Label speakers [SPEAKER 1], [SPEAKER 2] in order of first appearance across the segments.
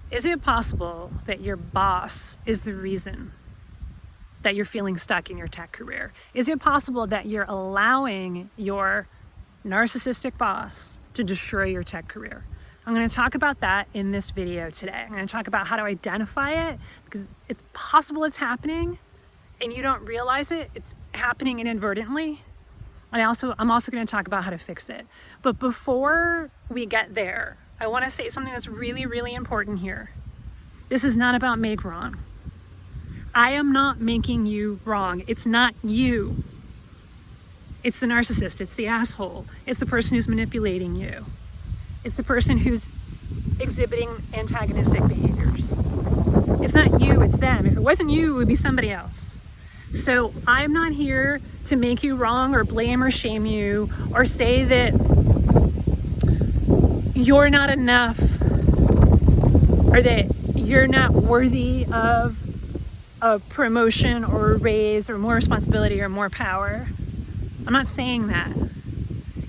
[SPEAKER 1] Is it possible that your boss is the reason that you're feeling stuck in your tech career? Is it possible that you're allowing your narcissistic boss to destroy your tech career? I'm going to talk about that in this video today. I'm going to talk about how to identify it, because it's possible it's happening and you don't realize it. It's happening inadvertently. I'm also going to talk about how to fix it. But before we get there, I want to say something that's really, really important here. This is not about make wrong. I am not making you wrong. It's not you. It's the narcissist. It's the asshole. It's the person who's manipulating you. It's the person who's exhibiting antagonistic behaviors. It's not you, it's them. If it wasn't you, it would be somebody else. So I'm not here to make you wrong or blame or shame you or say that you're not enough or that you're not worthy of a promotion or a raise or more responsibility or more power. I'm not saying that.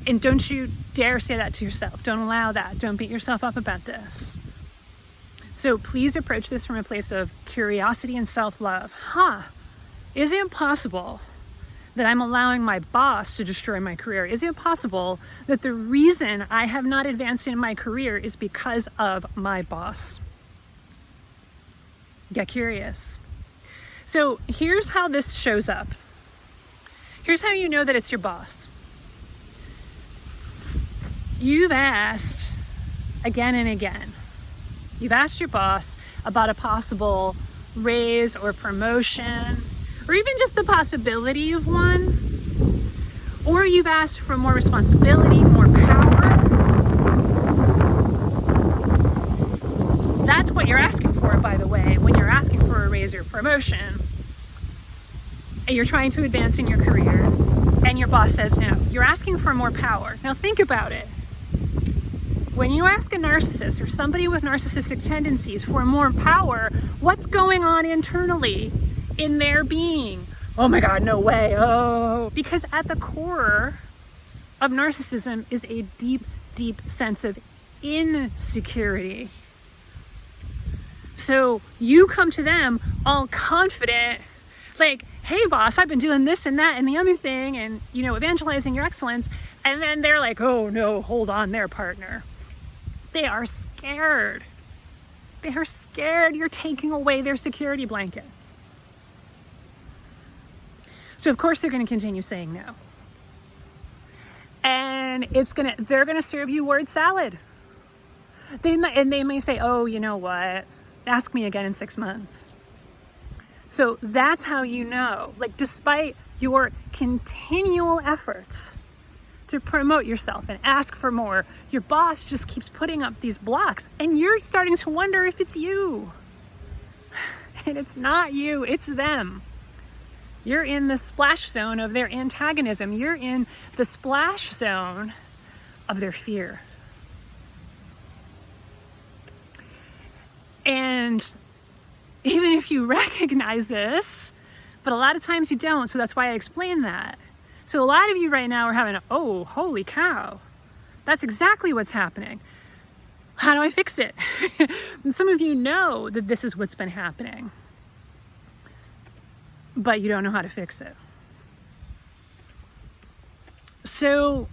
[SPEAKER 1] And don't you dare say that to yourself. Don't allow that. Don't beat yourself up about this. So please approach this from a place of curiosity and self-love. Is it possible that I'm allowing my boss to destroy my career? Is it possible that the reason I have not advanced in my career is because of my boss? Get curious. So here's how this shows up. Here's how you know that it's your boss. You've asked again and again. You've asked your boss about a possible raise or promotion, or even just the possibility of one. Or you've asked for more responsibility, more power. That's what you're asking for, by the way, when you're asking for a raise or promotion. And you're trying to advance in your career, and your boss says no. You're asking for more power. Now think about it. When you ask a narcissist or somebody with narcissistic tendencies for more power, what's going on internally in their being? Oh my God, no way. Oh, because at the core of narcissism is a deep, deep sense of insecurity. So you come to them all confident, like, hey boss, I've been doing this and that and the other thing and, evangelizing your excellence. And then they're like, oh no, hold on there, partner. They are scared. They are scared you're taking away their security blanket. So of course they're going to continue saying no. And they're going to serve you word salad. They may say, oh, you know what? Ask me again in 6 months. So that's how you know, despite your continual efforts to promote yourself and ask for more, your boss just keeps putting up these blocks and you're starting to wonder if it's you. And it's not you, it's them. You're in the splash zone of their antagonism. You're in the splash zone of their fear. And even if you recognize this, but a lot of times you don't, so that's why I explain that. So a lot of you right now are having oh, holy cow, that's exactly what's happening. How do I fix it? And some of you know that this is what's been happening, but you don't know how to fix it. So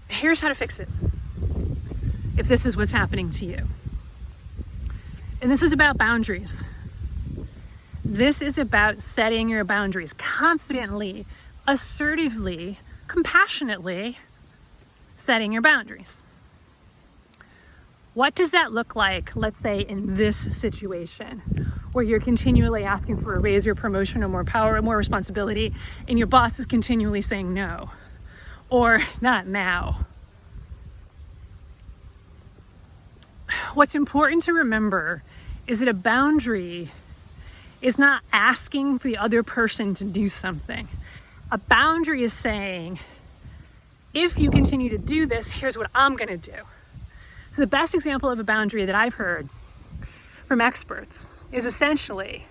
[SPEAKER 1] here's how to fix it, if this is what's happening to you. And this is about boundaries. This is about setting your boundaries confidently, assertively, compassionately, setting your boundaries. What does that look like, let's say, in this situation where you're continually asking for a raise or promotion or more power or more responsibility, and your boss is continually saying no, or not now? What's important to remember is that a boundary is not asking for the other person to do something. A boundary is saying, if you continue to do this, here's what I'm going to do. So the best example of a boundary that I've heard from experts is essentially,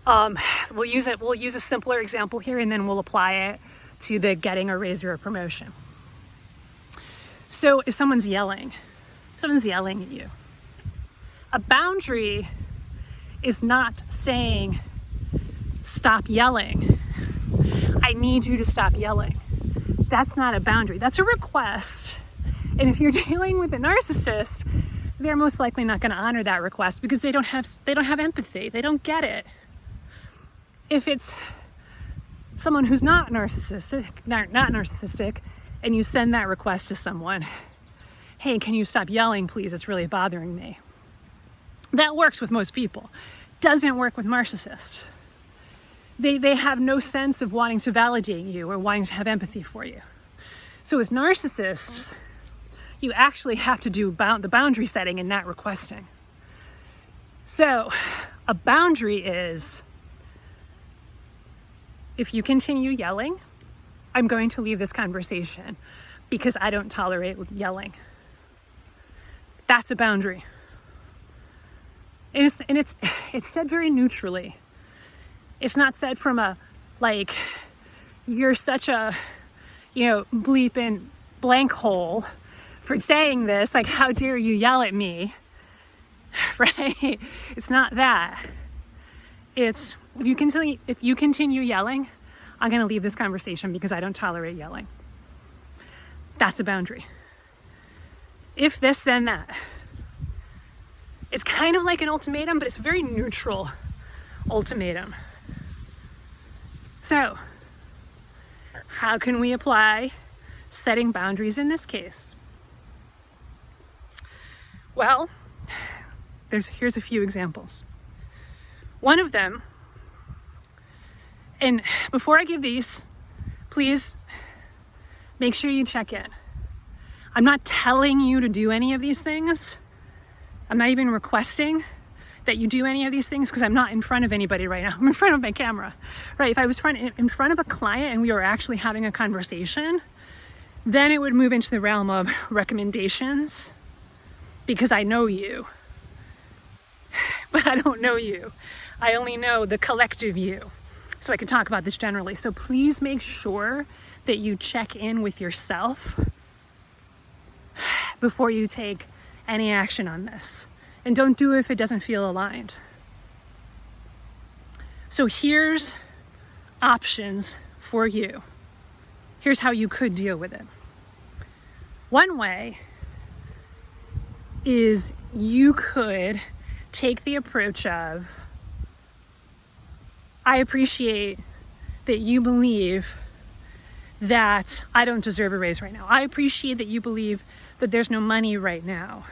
[SPEAKER 1] we'll use a simpler example here and then we'll apply it to the getting a raise or a promotion. So if someone's yelling at you, A boundary is not saying, stop yelling. I need you to stop yelling. That's not a boundary. That's a request. And if you're dealing with a narcissist, they're most likely not going to honor that request because they don't have empathy. They don't get it. If it's someone who's not narcissistic, and you send that request to someone, hey, can you stop yelling, please? It's really bothering me. That works with most people. Doesn't work with narcissists. They have no sense of wanting to validate you or wanting to have empathy for you. So with narcissists, you actually have to do the boundary setting and not requesting. So a boundary is, if you continue yelling, I'm going to leave this conversation because I don't tolerate yelling. That's a boundary. And it's said very neutrally. It's not said from a, like, you're such a, bleeping blank hole for saying this, like, how dare you yell at me, right? It's not that. It's, if you continue yelling, I'm going to leave this conversation because I don't tolerate yelling. That's a boundary. If this, then that. It's kind of like an ultimatum, but it's a very neutral ultimatum. So, how can we apply setting boundaries in this case? Well, here's a few examples. One of them, and before I give these, please make sure you check in. I'm not telling you to do any of these things. I'm not even requesting that you do any of these things because I'm not in front of anybody right now. I'm in front of my camera, right? If I was in front of a client and we were actually having a conversation, then it would move into the realm of recommendations because I know you, but I don't know you. I only know the collective you. So I can talk about this generally. So please make sure that you check in with yourself before you take any action on this. And don't do it if it doesn't feel aligned. So here's options for you. Here's how you could deal with it. One way is you could take the approach of, I appreciate that you believe that I don't deserve a raise right now. I appreciate that you believe that there's no money right now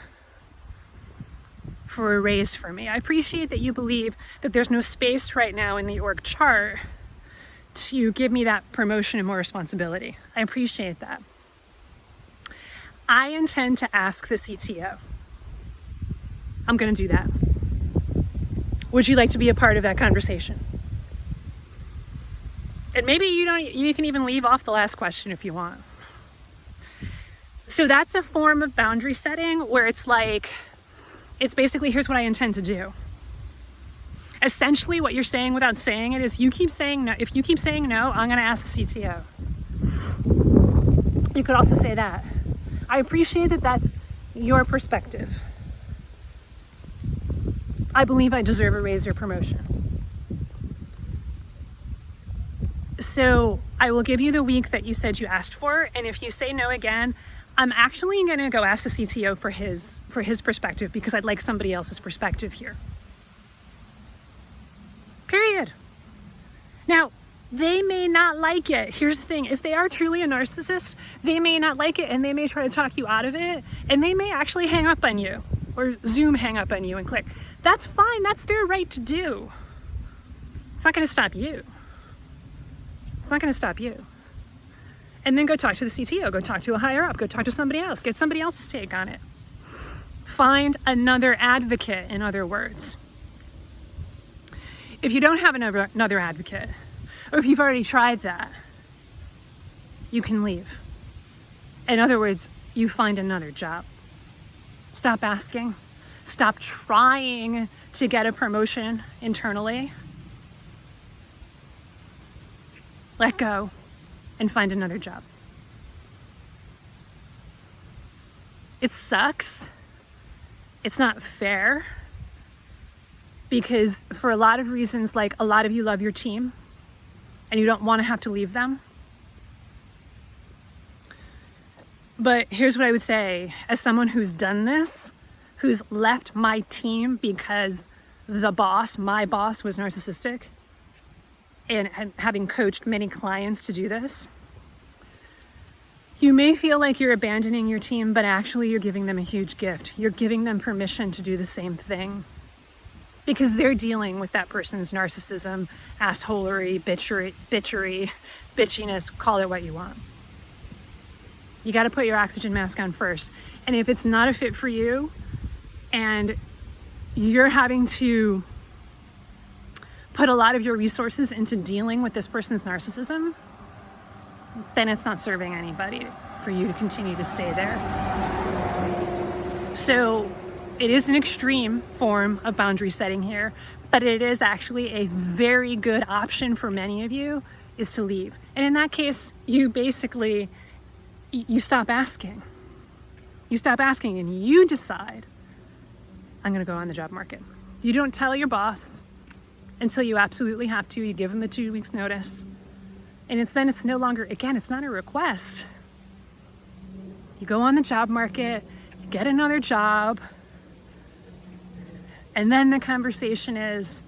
[SPEAKER 1] for a raise for me. I appreciate that you believe that there's no space right now in the org chart to give me that promotion and more responsibility. I appreciate that. I intend to ask the CTO. I'm going to do that. Would you like to be a part of that conversation? And maybe you can even leave off the last question if you want. So that's a form of boundary setting where it's basically, here's what I intend to do. Essentially what you're saying without saying it is you keep saying no. If you keep saying no, I'm going to ask the CTO. You could also say that. I appreciate that that's your perspective. I believe I deserve a raise or promotion. So I will give you the week that you said you asked for. And if you say no again, I'm actually going to go ask the CTO for his perspective because I'd like somebody else's perspective here. Period. Now, they may not like it. Here's the thing. If they are truly a narcissist, they may not like it and they may try to talk you out of it and they may actually hang up on you or Zoom hang up on you and click. That's fine. That's their right to do. It's not going to stop you. It's not going to stop you. And then go talk to the CTO, go talk to a higher up, go talk to somebody else, get somebody else's take on it. Find another advocate, in other words. If you don't have another advocate, or if you've already tried that, you can leave. In other words, you find another job. Stop asking. Stop trying to get a promotion internally. Let go and find another job. It sucks. It's not fair. because for a lot of reasons, like a lot of you love your team and you don't want to have to leave them. But here's what I would say, as someone who's done this, who's left my team because my boss was narcissistic, and having coached many clients to do this, you may feel like you're abandoning your team, but actually you're giving them a huge gift. You're giving them permission to do the same thing because they're dealing with that person's narcissism, assholery, bitchery, bitchiness, call it what you want. You got to put your oxygen mask on first. And if it's not a fit for you and you're having to put a lot of your resources into dealing with this person's narcissism, then it's not serving anybody for you to continue to stay there. So it is an extreme form of boundary setting here, but it is actually a very good option for many of you is to leave. And in that case, you basically, you stop asking. You stop asking and you decide, I'm going to go on the job market. You don't tell your boss until you absolutely have to. You give them the 2 weeks notice. And it's no longer, again, it's not a request. You go on the job market, you get another job, and then the conversation is,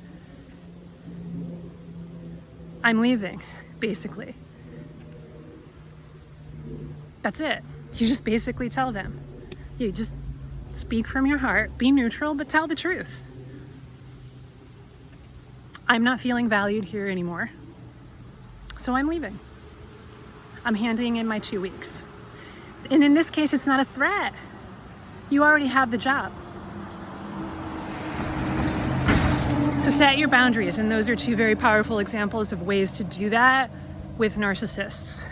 [SPEAKER 1] I'm leaving, basically. That's it. You just basically tell them. You just speak from your heart, be neutral, but tell the truth. I'm not feeling valued here anymore, so I'm leaving. I'm handing in my 2 weeks. And in this case, it's not a threat. You already have the job. So set your boundaries, and those are two very powerful examples of ways to do that with narcissists.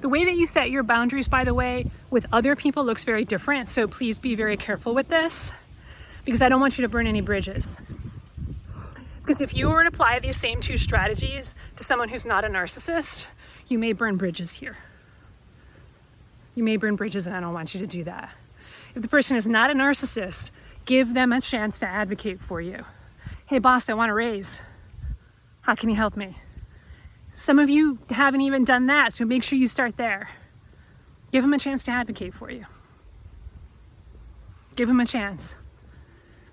[SPEAKER 1] The way that you set your boundaries, by the way, with other people looks very different, so please be very careful with this, because I don't want you to burn any bridges. Because if you were to apply these same two strategies to someone who's not a narcissist, you may burn bridges here. You may burn bridges, and I don't want you to do that. If the person is not a narcissist, give them a chance to advocate for you. Hey boss, I want a raise. How can you help me? Some of you haven't even done that, so make sure you start there. Give them a chance to advocate for you. Give them a chance.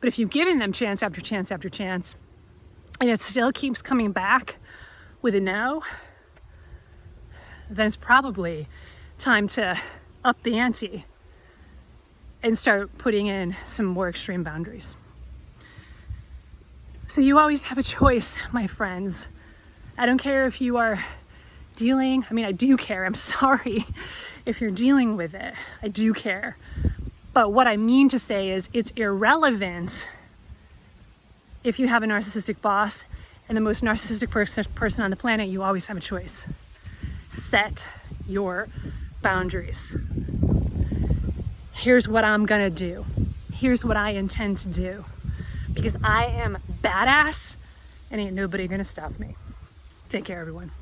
[SPEAKER 1] But if you've given them chance after chance after chance, and it still keeps coming back with a no, then it's probably time to up the ante and start putting in some more extreme boundaries. So you always have a choice, my friends. I don't care if you are dealing, I do care, I'm sorry if you're dealing with it, I do care. But what I mean to say is it's irrelevant if you have a narcissistic boss and the most narcissistic person on the planet, you always have a choice. Set your boundaries. Here's what I'm gonna do. Here's what I intend to do. Because I am badass and ain't nobody gonna stop me. Take care, everyone.